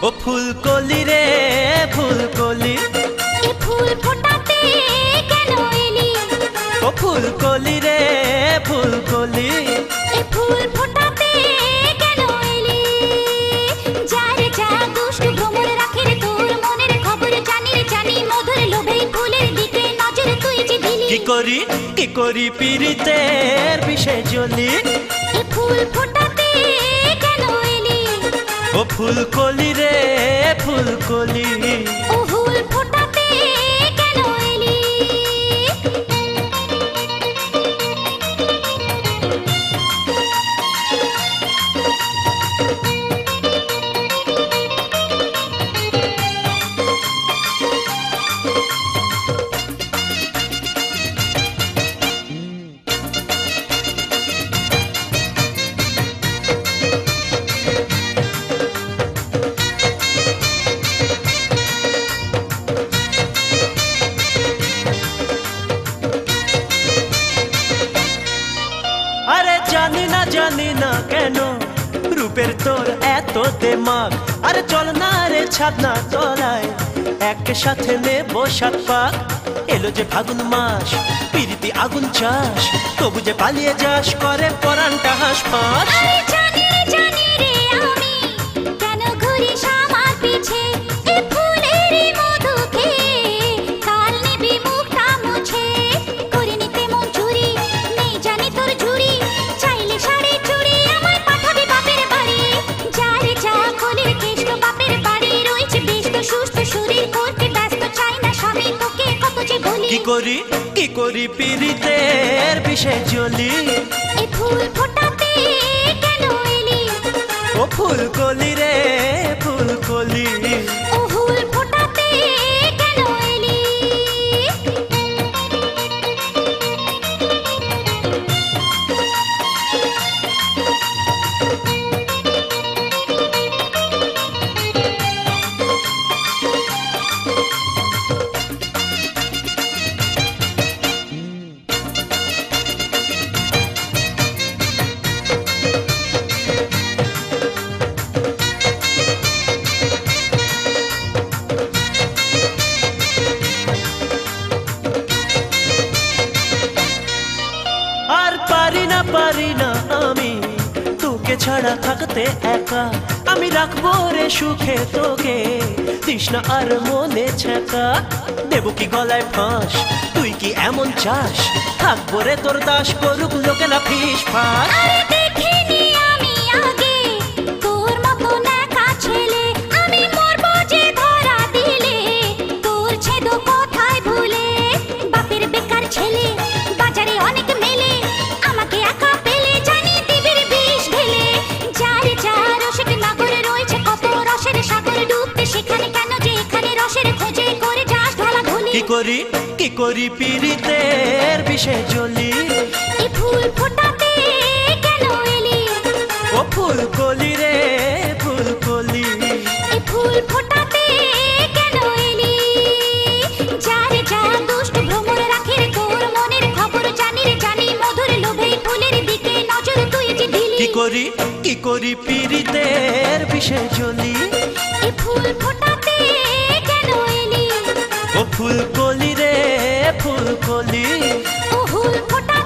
ও ফুলকলি রে ফুলকলি, এ ফুল ফোটাতে কেন এলি? ও ফুলকলি রে ফুলকলি, এ ফুল ফোটাতে কেন এলি? যারে যা দুষ্টু ভ্রমর রাখে রে তোর মনের খবর জানি রে জানি, মধুর লোভে ফুলের দিকে নজর তুই যে দিলি। কি করি পীড়িতের বিষে জ্বলি, এ ফুল ফোটাতে কেন এলি? ও ফুলকলি রে ফুলকলি, ও ফুল ফোটাতে কেন এলি? আরে জানি না কেন রূপের তোর এত দেমাগ, আরে চল না রে ছাদনা তলায় একসাথে নেব সাত পাক। এলো যে ফাগুন মাস, পিরিতি আগুন চাস, তবু যে পালিয়ে যাস করে পরানটা হাঁস ফাঁস। আরে জানি রে আমি কেন ঘুরিস আমার পিছে, এ ফুলের মধু খেয়ে কাল নিবি মুখটা মুছে। করে নিতে মন চুরি নেই জানি তোর ঝুরি, চাইলে শাড়ি চুড়ি আমায় পাঠাবি বাপের বাড়ি। যারে যা খোলের কেষ্ট বাপের বাড়ি, রয়েছে ব্যস্ত সুস্থ শরীর করতে ব্যস্ত, চাই না স্বামী তোকে কত যে বলি। কি করি পীড়িতের বিষে জ্বলি, এ ফুল ফোটাতে কেন এলি? ও ফুলকলি রে ফুলকলি, ও ফুল ফোটাতে কেন এলি? আর পারি না আমি তোকে ছাড়া থাকতে একা। আমি রাখবো রে সুখে তোকে, তৃষ্ণা আর মনে ছ্যাঁকা। দেবো কি গলায় ফাঁস, তুই কি এমন চাস? থাকবো রে তোর দাস, করুক লোকেরা ফিস ফাঁস। আরে দেখিনি আমি আগে তোর মতো একা ছেলে, আমি মরবো যে ধরা দিলে তোর ছেদো কোথায় ভুলে। বাপের বেকার ছেলে বাজারে অনেক মেলে, আমাকে একা পেলে জানি দিবির বিষ ঢেলে। যারে যা রসিক নগরে রয়েছে কত রসের সাগর, ডুবতে সেখানে কেন যে এখানে রসের খোঁজে করে যাস ঢলাঢলি। কি করি পীড়িতের বিষে জ্বলি, এ ফুল ফোটাতে কেন এলি? ও ফুলকলি রে ফুলকলি, এ ফুল ফোটাতে কেন এলি? যারে যা দুষ্ট ভ্রমর রাখে রে তোর মনের খবর জানি রে জানি, মধুর লোভে ফুলের দিকে নজর তুই যে দিলি। কি করি পীড়িতের বিষে জ্বলি, এ ফুল ফোটাতে কেন এলি? ও ফুলকলি রে ফুলকলি, ও ফুল ফোটা